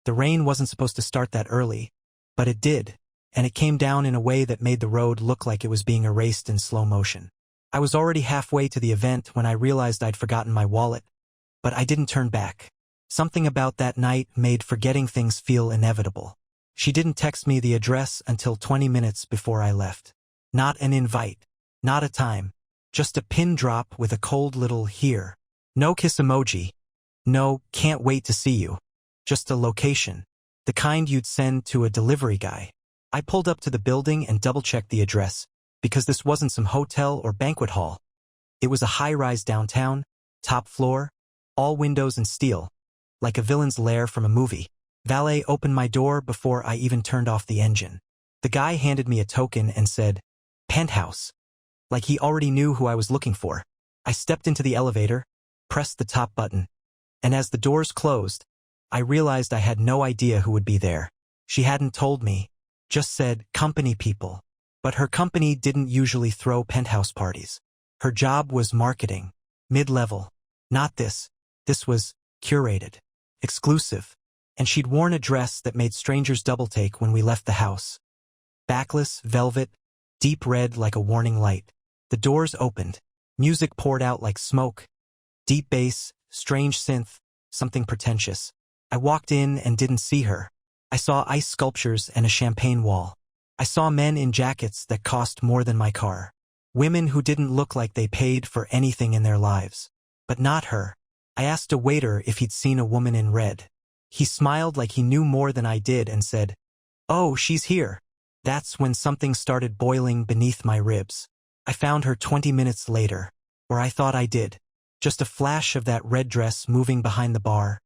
The rain wasn't supposed to start that early, but it did, and it came down in a way that made the road look like it was being erased in slow motion. I was already halfway to the event when I realized I'd forgotten my wallet, but I didn't turn back. Something about that night made forgetting things feel inevitable. She didn't text me the address until 20 minutes before I left. Not an invite, not a time, just a pin drop with a cold little here. No kiss emoji. No, can't wait to see you. Just a location. The kind you'd send to a delivery guy. I pulled up to the building and double-checked the address, because this wasn't some hotel or banquet hall. It was a high-rise downtown, top floor, all windows and steel, like a villain's lair from a movie. Valet opened my door before I even turned off the engine. The guy handed me a token and said, "Penthouse," like he already knew who I was looking for. I stepped into the elevator, pressed the top button, and as the doors closed, I realized I had no idea who would be there. She hadn't told me, just said company people. But her company didn't usually throw penthouse parties. Her job was marketing, mid-level. Not this. This was curated, exclusive, and she'd worn a dress that made strangers double-take when we left the house. Backless, velvet, deep red like a warning light. The doors opened. Music poured out like smoke. Deep bass, strange synth, something pretentious. I walked in and didn't see her. I saw ice sculptures and a champagne wall. I saw men in jackets that cost more than my car. Women who didn't look like they paid for anything in their lives. But not her. I asked a waiter if he'd seen a woman in red. He smiled like he knew more than I did and said, "Oh, she's here." That's when something started boiling beneath my ribs. I found her 20 minutes later, or I thought I did. Just a flash of that red dress moving behind the bar,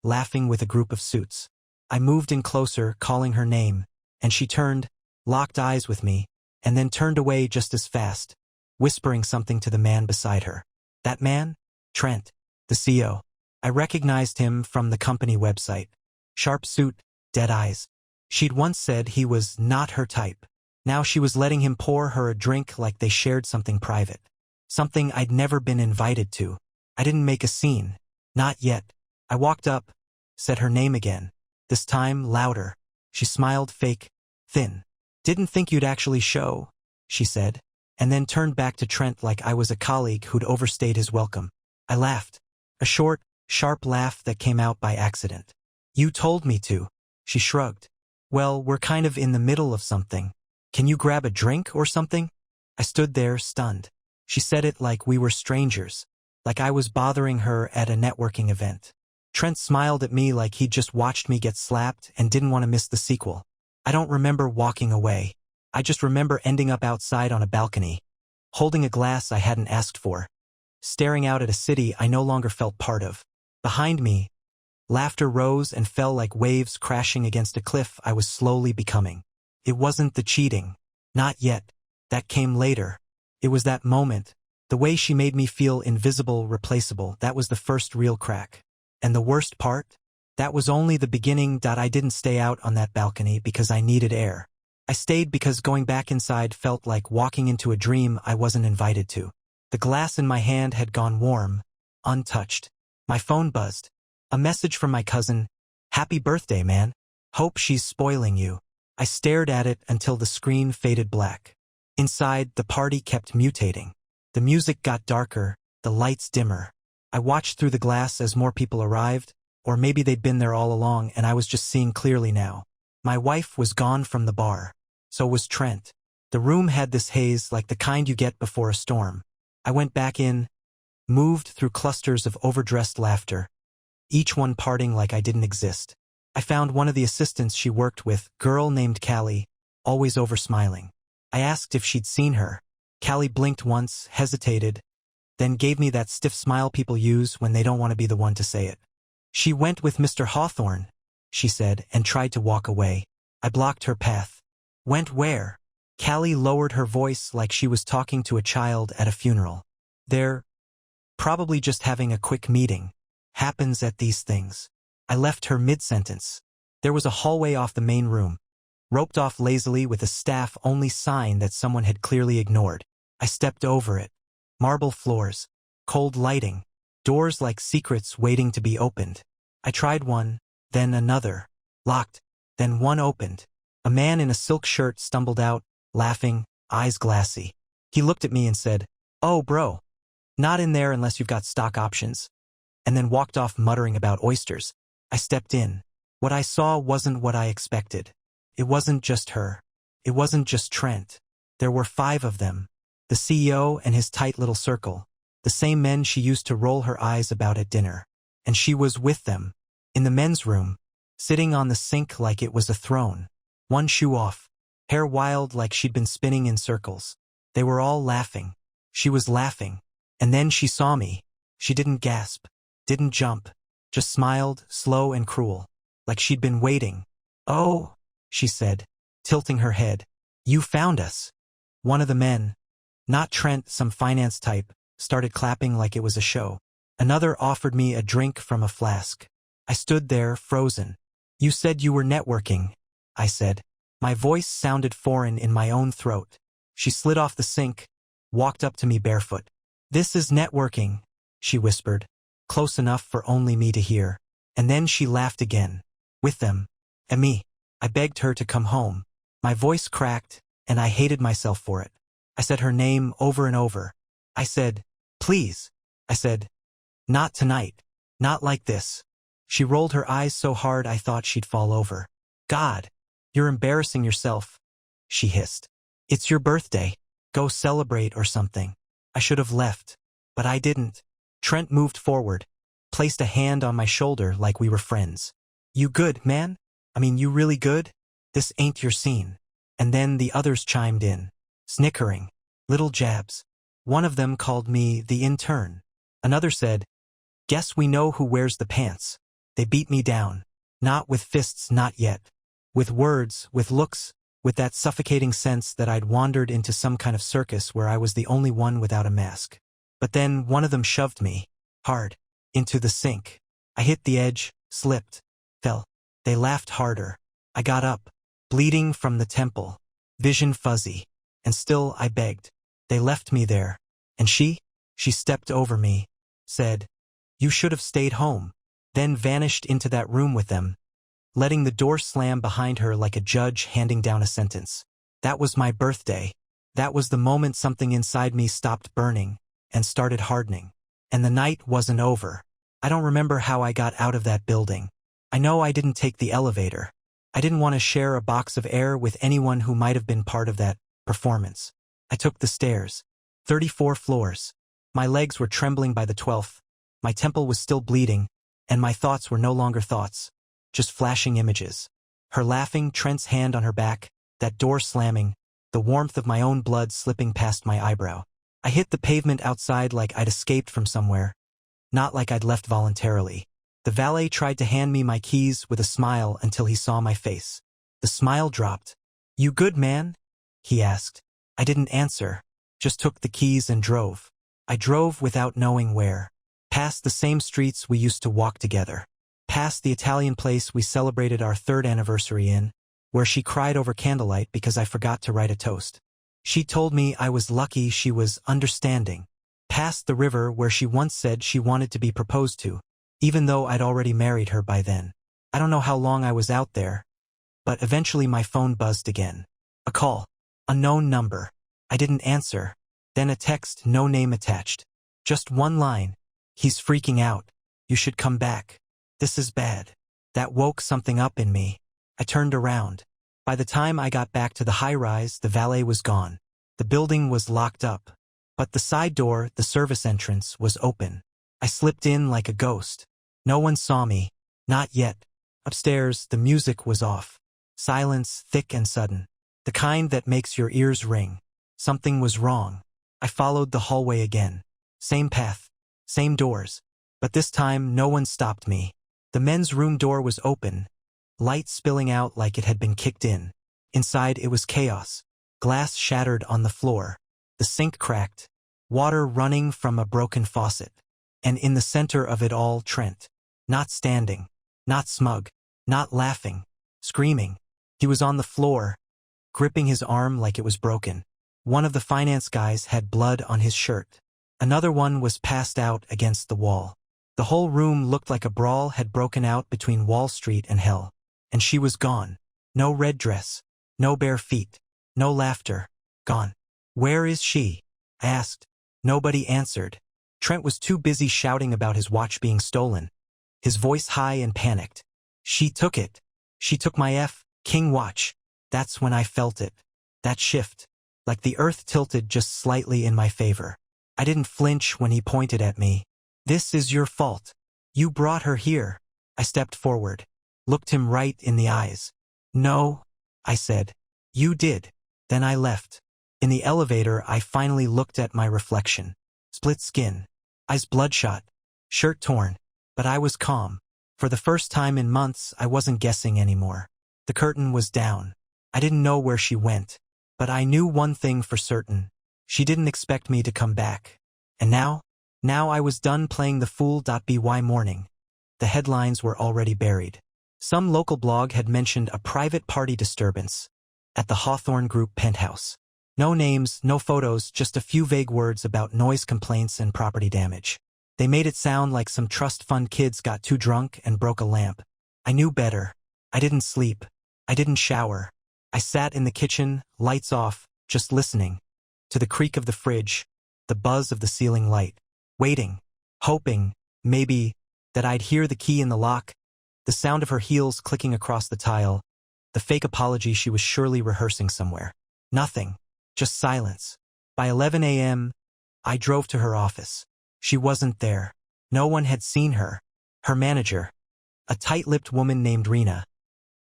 laughing with a group of suits. I moved in closer, calling her name, and she turned, locked eyes with me, and then turned away just as fast, whispering something to the man beside her. That man? Trent, the CEO. I recognized him from the company website. Sharp suit, dead eyes. She'd once said he was not her type. Now she was letting him pour her a drink like they shared something private. Something I'd never been invited to. I didn't make a scene. Not yet. I walked up, said her name again. This time louder. She smiled fake, thin. "Didn't think you'd actually show," she said, and then turned back to Trent like I was a colleague who'd overstayed his welcome. I laughed. A short, sharp laugh that came out by accident. "You told me to." She shrugged. "Well, we're kind of in the middle of something. Can you grab a drink or something?" I stood there, stunned. She said it like we were strangers, like I was bothering her at a networking event. Trent smiled at me like he'd just watched me get slapped and didn't want to miss the sequel. I don't remember walking away. I just remember ending up outside on a balcony, holding a glass I hadn't asked for, staring out at a city I no longer felt part of. Behind me, laughter rose and fell like waves crashing against a cliff I was slowly becoming. It wasn't the cheating. Not yet. That came later. It was that moment, the way she made me feel invisible, replaceable. That was the first real crack. And the worst part? That was only the beginning. I didn't stay out on that balcony because I needed air. I stayed because going back inside felt like walking into a dream I wasn't invited to. The glass in my hand had gone warm, untouched. My phone buzzed. A message from my cousin. "Happy birthday, man. Hope she's spoiling you." I stared at it until the screen faded black. Inside, the party kept mutating. The music got darker, the lights dimmer. I watched through the glass as more people arrived, or maybe they'd been there all along and I was just seeing clearly now. My wife was gone from the bar. So was Trent. The room had this haze like the kind you get before a storm. I went back in, moved through clusters of overdressed laughter, each one parting like I didn't exist. I found one of the assistants she worked with, girl named Callie, always over-smiling. I asked if she'd seen her. Callie blinked once, hesitated, then gave me that stiff smile people use when they don't want to be the one to say it. "She went with Mr. Hawthorne," she said, and tried to walk away. I blocked her path. "Went where?" Callie lowered her voice like she was talking to a child at a funeral. "They're probably just having a quick meeting. Happens at these things." I left her mid-sentence. There was a hallway off the main room, roped off lazily with a staff-only sign that someone had clearly ignored. I stepped over it. Marble floors, cold lighting, doors like secrets waiting to be opened. I tried one, then another. Locked. Then one opened. A man in a silk shirt stumbled out, laughing, eyes glassy. He looked at me and said, "Oh, bro. Not in there unless you've got stock options." And then walked off muttering about oysters. I stepped in. What I saw wasn't what I expected. It wasn't just her. It wasn't just Trent. There were 5 of them. The CEO and his tight little circle. The same men she used to roll her eyes about at dinner. And she was with them. In the men's room. Sitting on the sink like it was a throne. One shoe off. Hair wild like she'd been spinning in circles. They were all laughing. She was laughing. And then she saw me. She didn't gasp. Didn't jump. Just smiled, slow and cruel. Like she'd been waiting. "Oh," she said, tilting her head. "You found us." One of the men, not Trent, some finance type, started clapping like it was a show. Another offered me a drink from a flask. I stood there, frozen. "You said you were networking," I said. My voice sounded foreign in my own throat. She slid off the sink, walked up to me barefoot. "This is networking," she whispered, close enough for only me to hear. And then she laughed again. "With them. And me." I begged her to come home. My voice cracked, and I hated myself for it. I said her name over and over. I said, "Please." I said, "Not tonight. Not like this." She rolled her eyes so hard I thought she'd fall over. "God, you're embarrassing yourself," she hissed. "It's your birthday. Go celebrate or something." I should have left, but I didn't. Trent moved forward, placed a hand on my shoulder like we were friends. "You good, man? I mean, you really good? This ain't your scene." And then the others chimed in, snickering, little jabs. One of them called me the intern. Another said, "Guess we know who wears the pants." They beat me down. Not with fists, not yet. With words, with looks, with that suffocating sense that I'd wandered into some kind of circus where I was the only one without a mask. But then one of them shoved me, hard, into the sink. I hit the edge, slipped, fell. They laughed harder. I got up, bleeding from the temple, vision fuzzy, and still I begged. They left me there. And she stepped over me, said, "You should have stayed home," then vanished into that room with them, letting the door slam behind her like a judge handing down a sentence. That was my birthday. That was the moment something inside me stopped burning and started hardening. And the night wasn't over. I don't remember how I got out of that building. I know I didn't take the elevator. I didn't want to share a box of air with anyone who might have been part of that performance. I took the stairs. 34 floors. My legs were trembling by the 12th. My temple was still bleeding, and my thoughts were no longer thoughts, just flashing images. Her laughing, Trent's hand on her back, that door slamming, the warmth of my own blood slipping past my eyebrow. I hit the pavement outside like I'd escaped from somewhere, not like I'd left voluntarily. The valet tried to hand me my keys with a smile until he saw my face. The smile dropped. "You good, man?" he asked. I didn't answer, just took the keys and drove. I drove without knowing where. Past the same streets we used to walk together. Past the Italian place we celebrated our 3rd anniversary in, where she cried over candlelight because I forgot to write a toast. She told me I was lucky she was understanding. Past the river where she once said she wanted to be proposed to, even though I'd already married her by then. I don't know how long I was out there, but eventually my phone buzzed again. A call. Unknown number. I didn't answer. Then a text, no name attached. Just one line. "He's freaking out. You should come back. This is bad." That woke something up in me. I turned around. By the time I got back to the high-rise, the valet was gone. The building was locked up. But the side door, the service entrance, was open. I slipped in like a ghost. No one saw me. Not yet. Upstairs, the music was off. Silence, thick and sudden. The kind that makes your ears ring. Something was wrong. I followed the hallway again. Same path. Same doors. But this time, no one stopped me. The men's room door was open, light spilling out like it had been kicked in. Inside, it was chaos. Glass shattered on the floor. The sink cracked. Water running from a broken faucet. And in the center of it all, Trent. Not standing. Not smug. Not laughing. Screaming. He was on the floor, gripping his arm like it was broken. One of the finance guys had blood on his shirt. Another one was passed out against the wall. The whole room looked like a brawl had broken out between Wall Street and hell. and she was gone. No red dress, no bare feet, no laughter, gone. Where is she? I asked. Nobody answered. Trent was too busy shouting about his watch being stolen, his voice high and panicked. She took it. She took my King watch. That's when I felt it. That shift. Like the earth tilted just slightly in my favor. I didn't flinch when he pointed at me. This is your fault. You brought her here. I stepped forward, looked him right in the eyes. No, I said. You did. Then I left. In the elevator, I finally looked at my reflection. Split skin, eyes bloodshot, shirt torn, but I was calm. For the first time in months, I wasn't guessing anymore. The curtain was down. I didn't know where she went, but I knew one thing for certain. She didn't expect me to come back. And now I was done playing the fool.by morning. The headlines were already buried. Some local blog had mentioned a private party disturbance at the Hawthorne Group penthouse. No names, no photos, just a few vague words about noise complaints and property damage. They made it sound like some trust fund kids got too drunk and broke a lamp. I knew better. I didn't sleep. I didn't shower. I sat in the kitchen, lights off, just listening to the creak of the fridge, the buzz of the ceiling light, waiting, hoping, maybe, that I'd hear the key in the lock, the sound of her heels clicking across the tile, the fake apology she was surely rehearsing somewhere. Nothing. Just silence. By 11 a.m., I drove to her office. She wasn't there. No one had seen her. Her manager, a tight-lipped woman named Rena,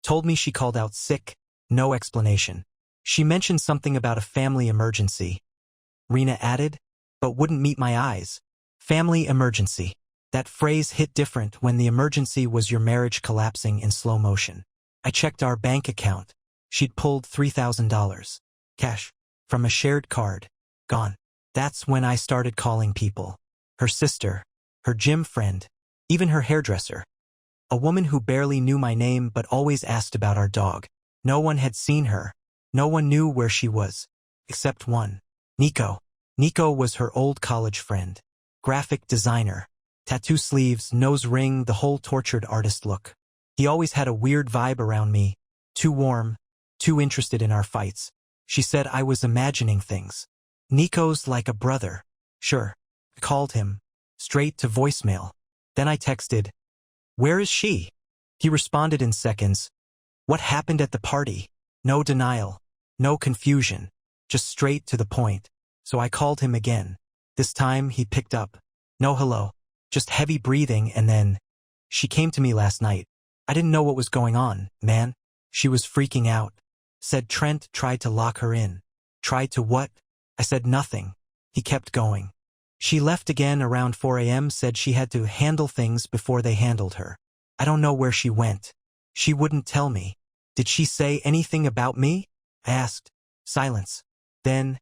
told me she called out sick, no explanation. She mentioned something about a family emergency. Rena added, but wouldn't meet my eyes. Family emergency. That phrase hit different when the emergency was your marriage collapsing in slow motion. I checked our bank account. She'd pulled $3,000. Cash. From a shared card. Gone. That's when I started calling people. Her sister, her gym friend, even her hairdresser. A woman who barely knew my name but always asked about our dog. No one had seen her. No one knew where she was. Except one. Nico. Nico was her old college friend. Graphic designer. Tattoo sleeves, nose ring, the whole tortured artist look. He always had a weird vibe around me. Too warm. Too interested in our fights. She said I was imagining things. Nico's like a brother. Sure. I called him. Straight to voicemail. Then I texted, "Where is she?" He responded in seconds. What happened at the party? No denial. No confusion. Just straight to the point. So I called him again. This time he picked up. No hello. Just heavy breathing and then, "She came to me last night. I didn't know what was going on, man. She was freaking out. Said Trent tried to lock her in." Tried to what? I said nothing. He kept going. She left again around 4 a.m. Said she had to handle things before they handled her. I don't know where she went. She wouldn't tell me. Did she say anything about me? I asked. Silence. Then,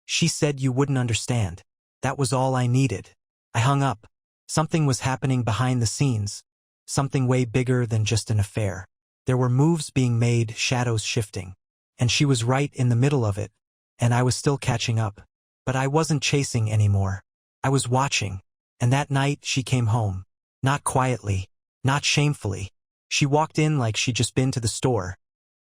she said you wouldn't understand. That was all I needed. I hung up. Something was happening behind the scenes. Something way bigger than just an affair. There were moves being made, shadows shifting. And she was right in the middle of it. And I was still catching up. But I wasn't chasing anymore. I was watching. And that night she came home. Not quietly. Not shamefully. She walked in like she'd just been to the store,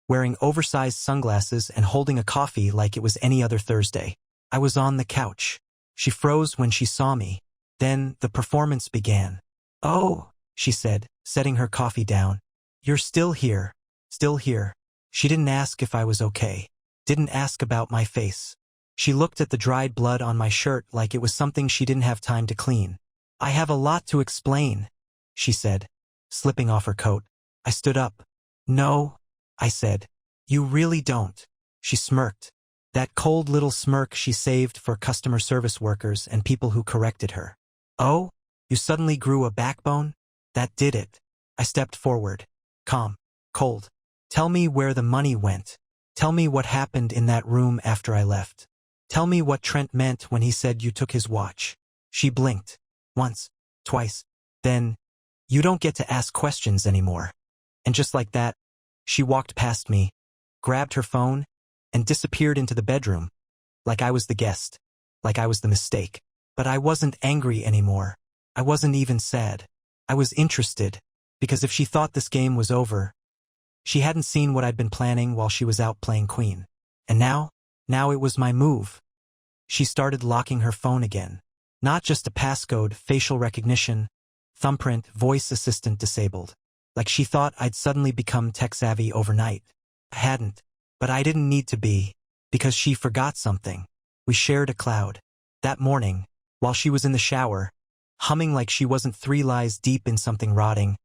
wearing oversized sunglasses and holding a coffee like it was any other Thursday. I was on the couch. She froze when she saw me. Then the performance began. "Oh," she said, setting her coffee down. "You're still here. Still here." She didn't ask if I was okay. Didn't ask about my face. She looked at the dried blood on my shirt like it was something she didn't have time to clean. "I have a lot to explain," she said, slipping off her coat. I stood up. "No," I said. "You really don't." She smirked. That cold little smirk she saved for customer service workers and people who corrected her. "Oh? You suddenly grew a backbone? That did it." I stepped forward. Calm. Cold. "Tell me where the money went. Tell me what happened in that room after I left. Tell me what Trent meant when he said you took his watch." She blinked. Once. Twice. Then, "You don't get to ask questions anymore." And just like that, she walked past me, grabbed her phone, and disappeared into the bedroom. Like I was the guest. Like I was the mistake. But I wasn't angry anymore. I wasn't even sad. I was interested. Because if she thought this game was over, She hadn't seen what I'd been planning while she was out playing queen. And now it was my move. She started locking her phone again. Not just a passcode, facial recognition, thumbprint, voice assistant disabled. Like she thought I'd suddenly become tech-savvy overnight. I hadn't. But I didn't need to be. Because she forgot something. We shared a cloud. That morning, while she was in the shower, humming like she wasn't 3 lies deep in something rotting,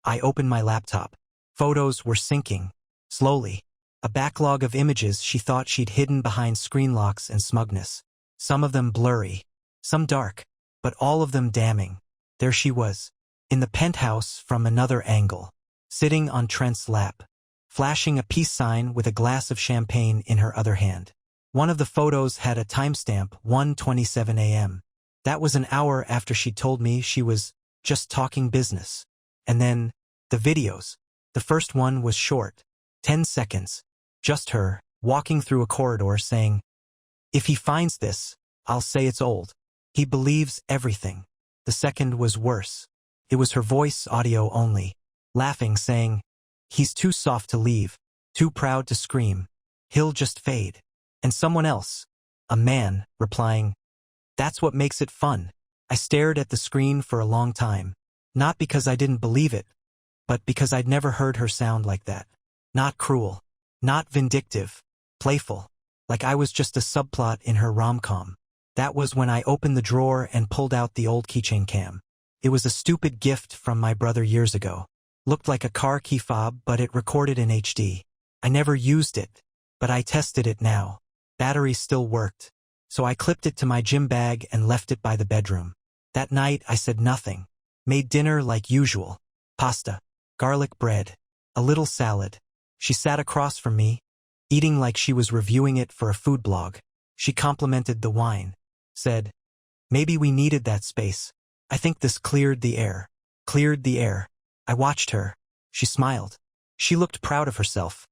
I opened my laptop. Photos were syncing. Slowly. A backlog of images she thought she'd hidden behind screen locks and smugness. Some of them blurry. Some dark. But all of them damning. There she was. In the penthouse from another angle. Sitting on Trent's lap. Flashing a peace sign with a glass of champagne in her other hand. One of the photos had a timestamp, 1:27 a.m. That was an hour after she told me she was just talking business. And then, the videos. The first one was short. 10 seconds. Just her, walking through a corridor saying, "If he finds this, I'll say it's old. He believes everything." The second was worse. It was her voice, audio only. Laughing, saying, "He's too soft to leave. Too proud to scream. He'll just fade." And someone else, a man, replying, "That's what makes it fun." I stared at the screen for a long time. Not because I didn't believe it, but because I'd never heard her sound like that. Not cruel. Not vindictive. Playful. Like I was just a subplot in her rom-com. That was when I opened the drawer and pulled out the old keychain cam. It was a stupid gift from my brother years ago. Looked like a car key fob, but it recorded in HD. I never used it, but I tested it now. Battery still worked. So I clipped it to my gym bag and left it by the bedroom. That night I said nothing. Made dinner like usual. Pasta. Garlic bread. A little salad. She sat across from me, eating like she was reviewing it for a food blog. She complimented the wine. Said, "Maybe we needed that space. I think this cleared the air." Cleared the air. I watched her. She smiled. She looked proud of herself.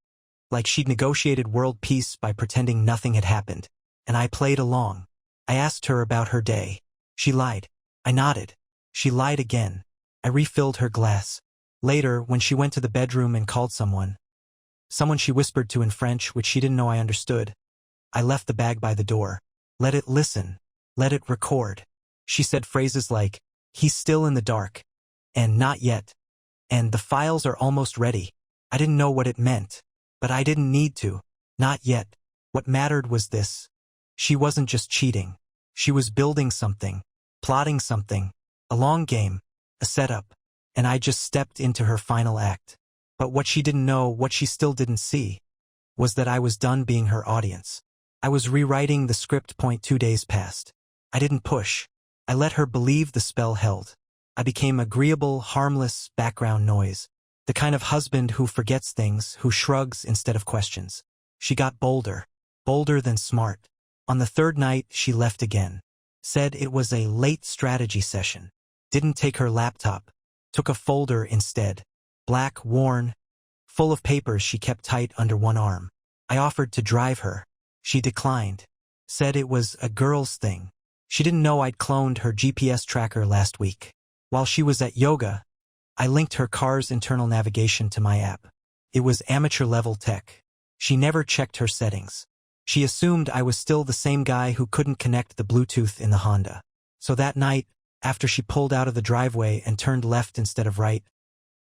Like she'd negotiated world peace by pretending nothing had happened. And I played along. I asked her about her day. She lied. I nodded. She lied again. I refilled her glass. Later, when she went to the bedroom and called someone she whispered to in French, which she didn't know I understood, I left the bag by the door. Let it listen. Let it record. She said phrases like, "He's still in the dark," and "not yet," and "the files are almost ready." I didn't know what it meant, but I didn't need to. Not yet. What mattered was this. She wasn't just cheating. She was building something, plotting something, a long game, a setup, and I just stepped into her final act. But what she didn't know, what she still didn't see, was that I was done being her audience. I was rewriting the script. 2 days passed. I didn't push. I let her believe the spell held. I became agreeable, harmless, background noise. The kind of husband who forgets things, who shrugs instead of questions. She got bolder. Bolder than smart. On the third night, she left again. Said it was a late strategy session. Didn't take her laptop. Took a folder instead. Black, worn, full of papers she kept tight under one arm. I offered to drive her. She declined. Said it was a girl's thing. She didn't know I'd cloned her GPS tracker last week. While she was at yoga, I linked her car's internal navigation to my app. It was amateur-level tech. She never checked her settings. She assumed I was still the same guy who couldn't connect the Bluetooth in the Honda. So that night, after she pulled out of the driveway and turned left instead of right,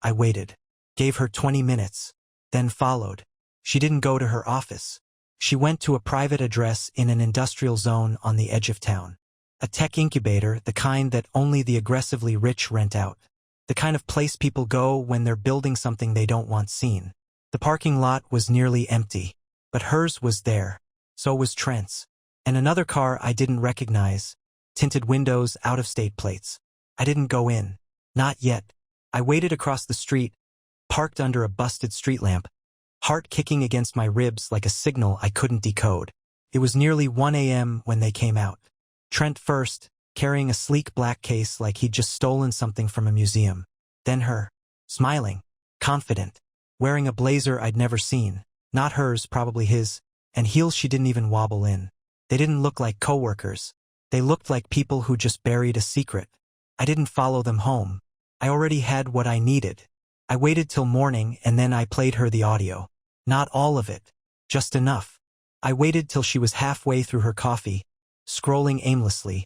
I waited. Gave her 20 minutes. Then followed. She didn't go to her office. She went to a private address in an industrial zone on the edge of town. A tech incubator, the kind that only the aggressively rich rent out. The kind of place people go when they're building something they don't want seen. The parking lot was nearly empty. But hers was there. So was Trent's. And another car I didn't recognize. Tinted windows, out-of-state plates. I didn't go in. Not yet. I waited across the street, parked under a busted street lamp, heart kicking against my ribs like a signal I couldn't decode. It was nearly 1 a.m. when they came out. Trent first, carrying a sleek black case like he'd just stolen something from a museum. Then her, smiling, confident, wearing a blazer I'd never seen, not hers, probably his, and heels she didn't even wobble in. They didn't look like coworkers. They looked like people who just buried a secret. I didn't follow them home. I already had what I needed. I waited till morning and then I played her the audio. Not all of it. Just enough. I waited till she was halfway through her coffee, scrolling aimlessly,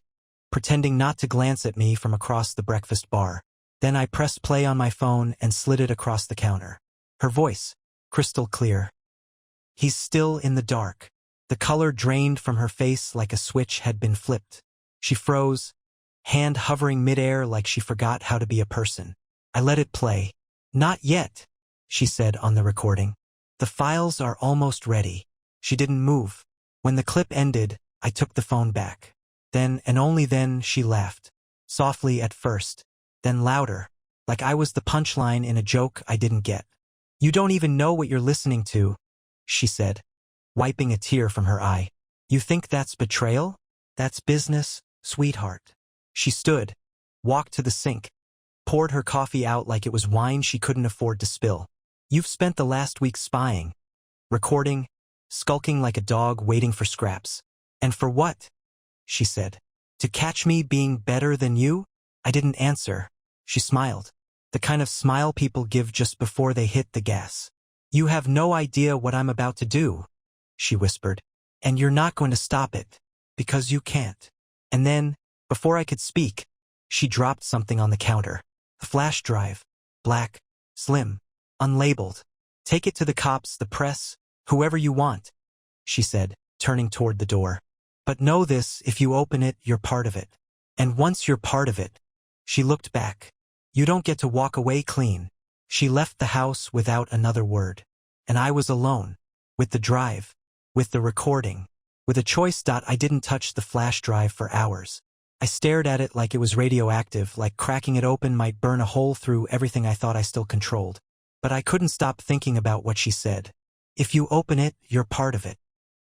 pretending not to glance at me from across the breakfast bar. Then I pressed play on my phone and slid it across the counter. Her voice, crystal clear. He's still in the dark. The color drained from her face like a switch had been flipped. She froze, hand hovering midair like she forgot how to be a person. I let it play. Not yet, she said on the recording. The files are almost ready. She didn't move. When the clip ended, I took the phone back. Then, and only then, she laughed. Softly at first, then louder, like I was the punchline in a joke I didn't get. You don't even know what you're listening to, she said, wiping a tear from her eye. You think that's betrayal? That's business, sweetheart. She stood, walked to the sink, poured her coffee out like it was wine she couldn't afford to spill. You've spent the last week spying, recording, skulking like a dog waiting for scraps. And for what? She said. To catch me being better than you? I didn't answer. She smiled. The kind of smile people give just before they hit the gas. You have no idea what I'm about to do, she whispered. And you're not going to stop it. Because you can't. And then, before I could speak, she dropped something on the counter. A flash drive. Black. Slim. Unlabeled. Take it to the cops, the press, whoever you want, she said, turning toward the door. But know this, if you open it, you're part of it. And once you're part of it, she looked back. You don't get to walk away clean. She left the house without another word. And I was alone. With the drive. With the recording. With a choice. I didn't touch the flash drive for hours. I stared at it like it was radioactive, like cracking it open might burn a hole through everything I thought I still controlled. But I couldn't stop thinking about what she said. If you open it, you're part of it.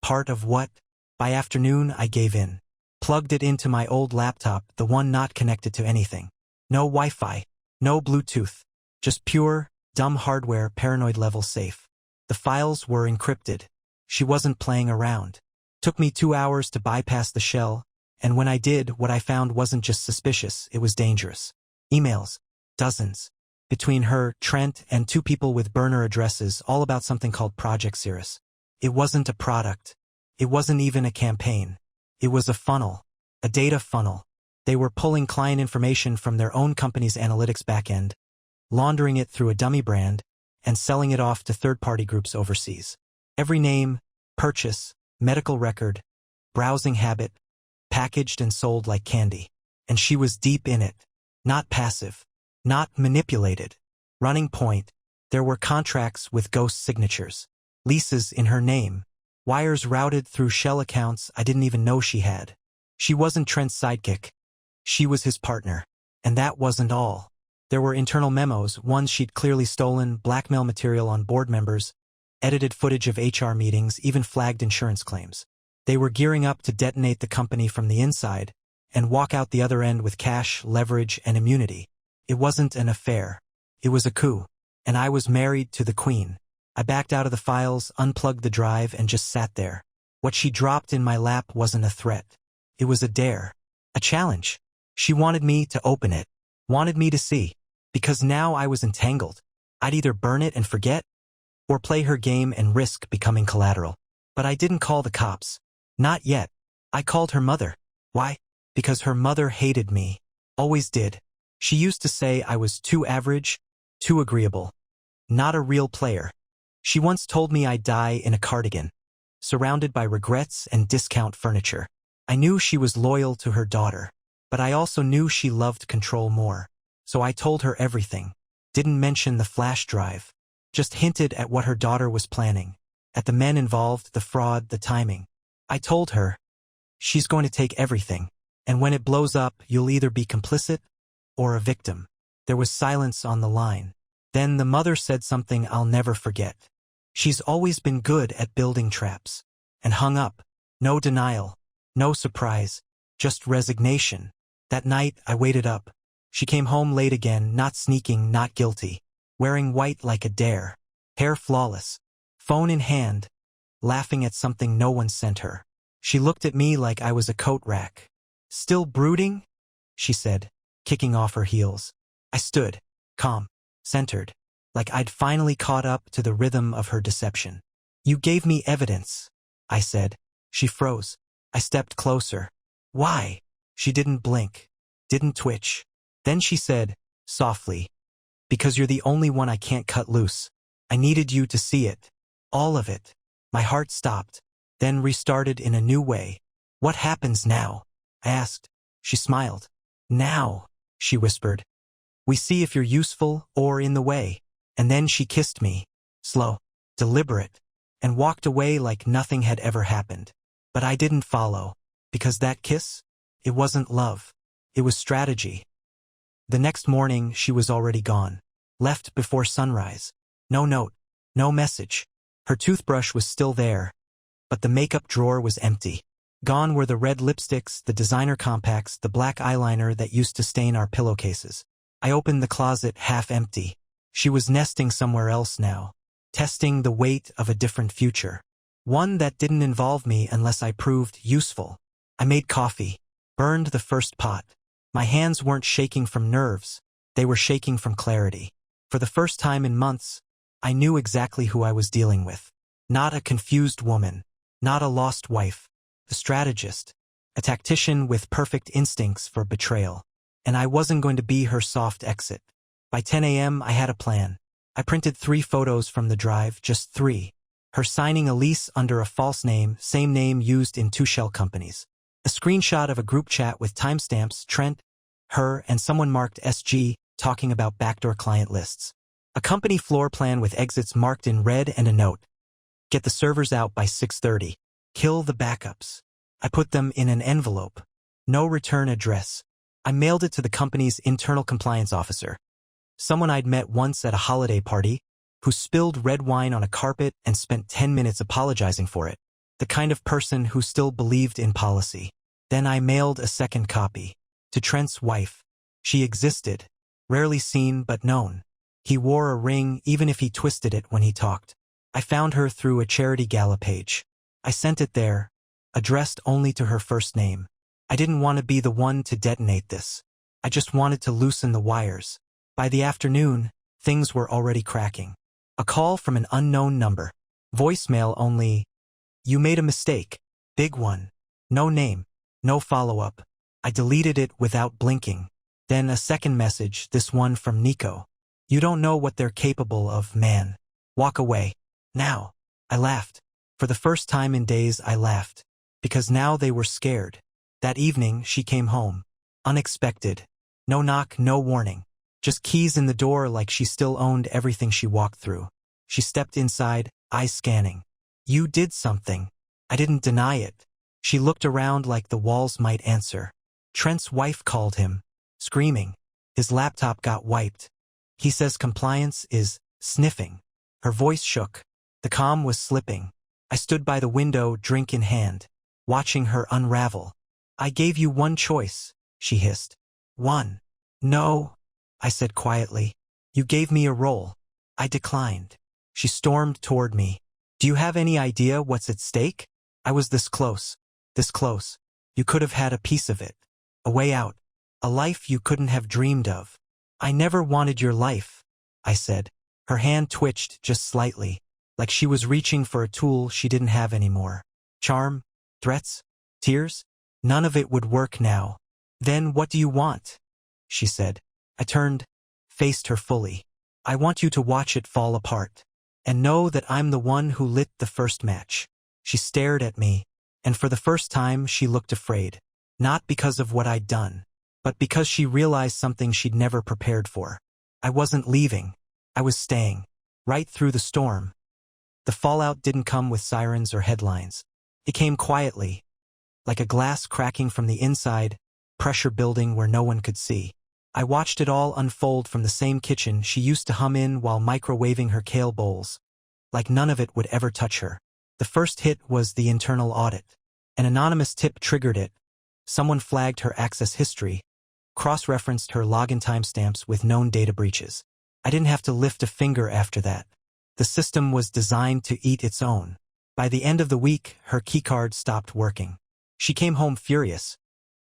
Part of what? By afternoon, I gave in. Plugged it into my old laptop, the one not connected to anything. No Wi-Fi. No Bluetooth. Just pure, dumb hardware, paranoid level safe. The files were encrypted. She wasn't playing around. Took me 2 hours to bypass the shell, and when I did, what I found wasn't just suspicious, it was dangerous. Emails. Dozens. Between her, Trent, and 2 people with burner addresses, all about something called Project Cirrus. It wasn't a product. It wasn't even a campaign. It was a funnel. A data funnel. They were pulling client information from their own company's analytics backend, laundering it through a dummy brand, and selling it off to third-party groups overseas. Every name, purchase, medical record, browsing habit, packaged and sold like candy. And she was deep in it. Not passive. Not manipulated. Running point. There were contracts with ghost signatures. Leases in her name. Wires routed through shell accounts I didn't even know she had. She wasn't Trent's sidekick. She was his partner. And that wasn't all. There were internal memos, ones she'd clearly stolen, blackmail material on board members, edited footage of HR meetings, even flagged insurance claims. They were gearing up to detonate the company from the inside and walk out the other end with cash, leverage, and immunity. It wasn't an affair. It was a coup. And I was married to the queen. I backed out of the files, unplugged the drive, and just sat there. What she dropped in my lap wasn't a threat. It was a dare. A challenge. She wanted me to open it. Wanted me to see. Because now I was entangled. I'd either burn it and forget, or play her game and risk becoming collateral. But I didn't call the cops. Not yet. I called her mother. Why? Because her mother hated me. Always did. She used to say I was too average, too agreeable. Not a real player. She once told me I'd die in a cardigan, surrounded by regrets and discount furniture. I knew she was loyal to her daughter, but I also knew she loved control more. So I told her everything. Didn't mention the flash drive. Just hinted at what her daughter was planning. At the men involved, the fraud, the timing. I told her, she's going to take everything. And when it blows up, you'll either be complicit or a victim. There was silence on the line. Then the mother said something I'll never forget. She's always been good at building traps. And hung up. No denial. No surprise. Just resignation. That night, I waited up. She came home late again, not sneaking, not guilty. Wearing white like a dare. Hair flawless. Phone in hand. Laughing at something no one sent her. She looked at me like I was a coat rack. Still brooding? She said, kicking off her heels. I stood, calm, centered. like I'd finally caught up to the rhythm of her deception. "You gave me evidence," I said. She froze. I stepped closer. "Why?" She didn't blink, didn't twitch. Then she said, softly, "Because you're the only one I can't cut loose. I needed you to see it. All of it." My heart stopped, then restarted in a new way. "What happens now?" I asked. She smiled. "Now," she whispered, "we see if you're useful or in the way." And then she kissed me, slow, deliberate, and walked away like nothing had ever happened. But I didn't follow, because that kiss, it wasn't love. It was strategy. The next morning, she was already gone. Left before sunrise. No note, no message. Her toothbrush was still there, but the makeup drawer was empty. Gone were the red lipsticks, the designer compacts, the black eyeliner that used to stain our pillowcases. I opened the closet half empty. She was nesting somewhere else now, testing the weight of a different future. One that didn't involve me unless I proved useful. I made coffee, burned the first pot. My hands weren't shaking from nerves, they were shaking from clarity. For the first time in months, I knew exactly who I was dealing with. Not a confused woman, not a lost wife, a strategist, a tactician with perfect instincts for betrayal. And I wasn't going to be her soft exit. By 10 a.m. I had a plan. I printed 3 photos from the drive, just 3. Her signing a lease under a false name, same name used in 2 shell companies. A screenshot of a group chat with timestamps, Trent, her, and someone marked SG, talking about backdoor client lists. A company floor plan with exits marked in red and a note. "Get the servers out by 6:30. Kill the backups." I put them in an envelope. No return address. I mailed it to the company's internal compliance officer. Someone I'd met once at a holiday party, who spilled red wine on a carpet and spent 10 minutes apologizing for it. The kind of person who still believed in policy. Then I mailed a second copy. To Trent's wife. She existed. Rarely seen but known. He wore a ring even if he twisted it when he talked. I found her through a charity gala page. I sent it there, addressed only to her first name. I didn't want to be the one to detonate this. I just wanted to loosen the wires. By the afternoon, things were already cracking. A call from an unknown number. Voicemail only, "You made a mistake. Big one." No name, no follow-up. I deleted it without blinking. Then a second message, this one from Nico. "You don't know what they're capable of, man. Walk away. Now." I laughed. For the first time in days I laughed. Because now they were scared. That evening she came home. Unexpected. No knock, no warning. Just keys in the door like she still owned everything she walked through. She stepped inside, eyes scanning. "You did something." I didn't deny it. She looked around like the walls might answer. Trent's wife called him, screaming. His laptop got wiped. He says compliance is sniffing. Her voice shook. The calm was slipping. I stood by the window, drink in hand, watching her unravel. "I gave you one choice," she hissed. "One." "No," I said quietly. "You gave me a role." I declined. She stormed toward me. "Do you have any idea what's at stake? I was this close. This close. You could have had a piece of it. A way out. A life you couldn't have dreamed of." "I never wanted your life," I said. Her hand twitched just slightly, like she was reaching for a tool she didn't have anymore. Charm? Threats? Tears? None of it would work now. "Then what do you want?" she said. I turned, faced her fully. "I want you to watch it fall apart. And know that I'm the one who lit the first match." She stared at me, and for the first time she looked afraid. Not because of what I'd done, but because she realized something she'd never prepared for. I wasn't leaving. I was staying. Right through the storm. The fallout didn't come with sirens or headlines. It came quietly, like a glass cracking from the inside, pressure building where no one could see. I watched it all unfold from the same kitchen she used to hum in while microwaving her kale bowls. Like none of it would ever touch her. The first hit was the internal audit. An anonymous tip triggered it. Someone flagged her access history, cross-referenced her login timestamps with known data breaches. I didn't have to lift a finger after that. The system was designed to eat its own. By the end of the week, her keycard stopped working. She came home furious,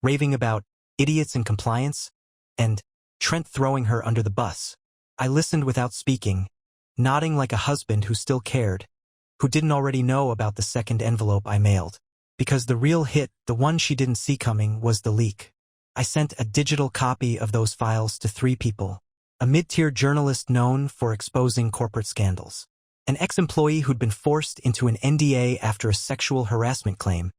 raving about idiots in compliance, and Trent throwing her under the bus. I listened without speaking, nodding like a husband who still cared, who didn't already know about the second envelope I mailed. Because the real hit, the one she didn't see coming, was the leak. I sent a digital copy of those files to 3 people. A mid-tier journalist known for exposing corporate scandals. An ex-employee who'd been forced into an NDA after a sexual harassment claim,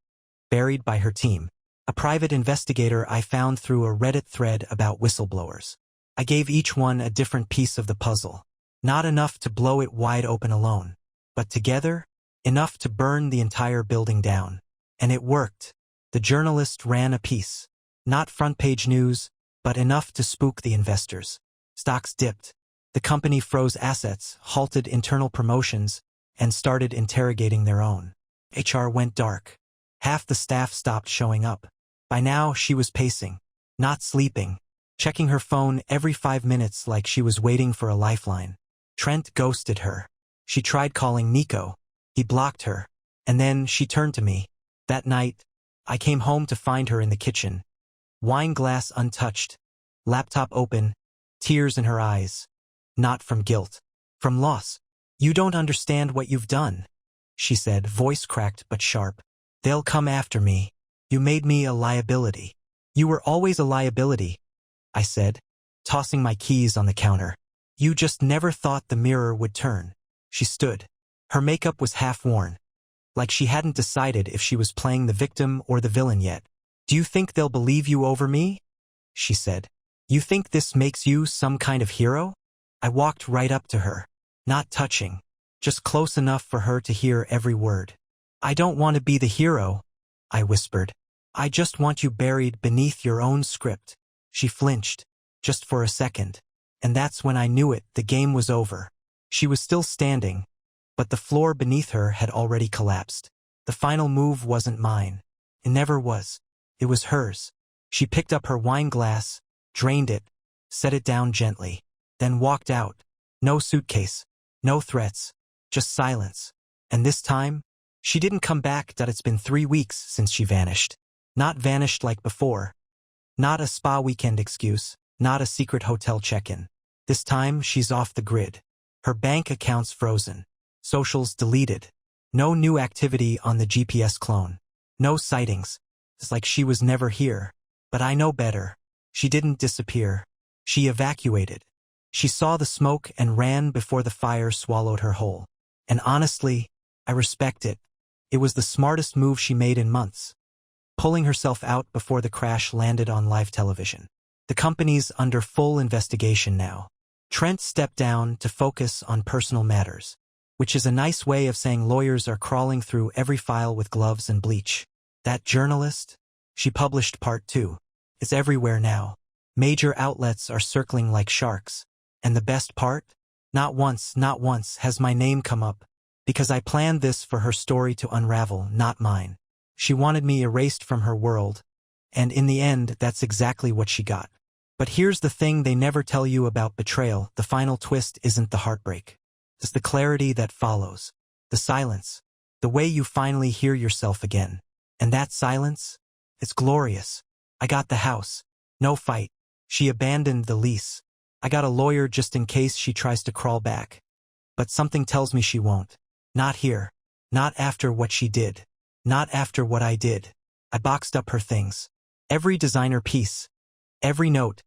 buried by her team. A private investigator I found through a Reddit thread about whistleblowers. I gave each one a different piece of the puzzle. Not enough to blow it wide open alone, but together, enough to burn the entire building down. And it worked. The journalist ran a piece. Not front-page news, but enough to spook the investors. Stocks dipped. The company froze assets, halted internal promotions, and started interrogating their own. HR went dark. Half the staff stopped showing up. By now, she was pacing, not sleeping, checking her phone every 5 minutes like she was waiting for a lifeline. Trent ghosted her. She tried calling Nico. He blocked her. And then she turned to me. That night, I came home to find her in the kitchen. Wine glass untouched. Laptop open. Tears in her eyes. Not from guilt. From loss. "You don't understand what you've done," she said, voice cracked but sharp. "They'll come after me. You made me a liability." "You were always a liability," I said, tossing my keys on the counter. "You just never thought the mirror would turn." She stood. Her makeup was half-worn, like she hadn't decided if she was playing the victim or the villain yet. "Do you think they'll believe you over me?" she said. "You think this makes you some kind of hero?" I walked right up to her, not touching, just close enough for her to hear every word. "I don't want to be the hero," I whispered. "I just want you buried beneath your own script." She flinched, just for a second, and that's when I knew it, the game was over. She was still standing, but the floor beneath her had already collapsed. The final move wasn't mine. It never was. It was hers. She picked up her wine glass, drained it, set it down gently, then walked out. No suitcase, no threats, just silence. And this time, she didn't come back. It's been 3 weeks since she vanished. Not vanished like before. Not a spa weekend excuse, not a secret hotel check-in. This time, she's off the grid. Her bank account's frozen. Socials deleted. No new activity on the GPS clone. No sightings. It's like she was never here. But I know better. She didn't disappear. She evacuated. She saw the smoke and ran before the fire swallowed her whole. And honestly, I respect it. It was the smartest move she made in months. Pulling herself out before the crash landed on live television. The company's under full investigation now. Trent stepped down to focus on personal matters, which is a nice way of saying lawyers are crawling through every file with gloves and bleach. That journalist? She published part 2. It's everywhere now. Major outlets are circling like sharks. And the best part? Not once has my name come up, because I planned this for her story to unravel, not mine. She wanted me erased from her world, and in the end, that's exactly what she got. But here's the thing they never tell you about Betrayal. The final twist isn't the heartbreak. It's the clarity that follows. The silence. The way you finally hear yourself again. And that silence? It's glorious. I got the house. No fight. She abandoned the lease. I got a lawyer just in case she tries to crawl back. But something tells me she won't. Not here. Not after what she did. Not after what I did. I boxed up her things. Every designer piece. Every note.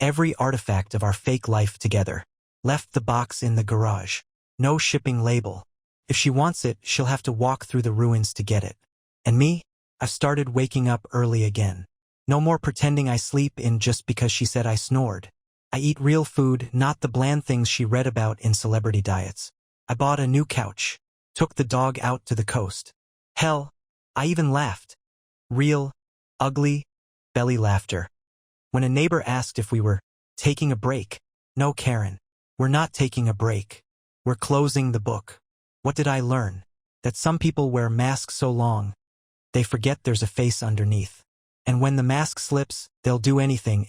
Every artifact of our fake life together. Left the box in the garage. No shipping label. If she wants it, she'll have to walk through the ruins to get it. And me? I've started waking up early again. No more pretending I sleep in just because she said I snored. I eat real food, not the bland things she read about in celebrity diets. I bought a new couch. Took the dog out to the coast. Hell, I even laughed. Real, ugly, belly laughter. When a neighbor asked if we were taking a break. No, Karen. We're not taking a break. We're closing the book. What did I learn? That some people wear masks so long, they forget there's a face underneath. And when the mask slips, they'll do anything,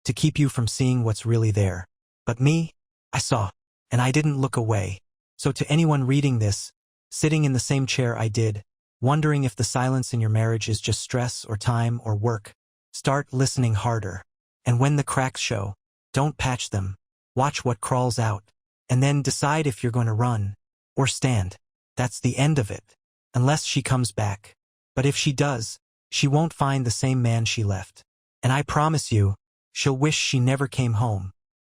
to keep you from seeing what's really there. But me, I saw, and I didn't look away. So to anyone reading this, sitting in the same chair I did, wondering if the silence in your marriage is just stress or time or work, start listening harder. And when the cracks show, don't patch them. Watch what crawls out. and then decide if you're going to run or stand. That's the end of it. Unless she comes back. But if she does, she won't find the same man she left. And I promise you, she'll wish she never came home.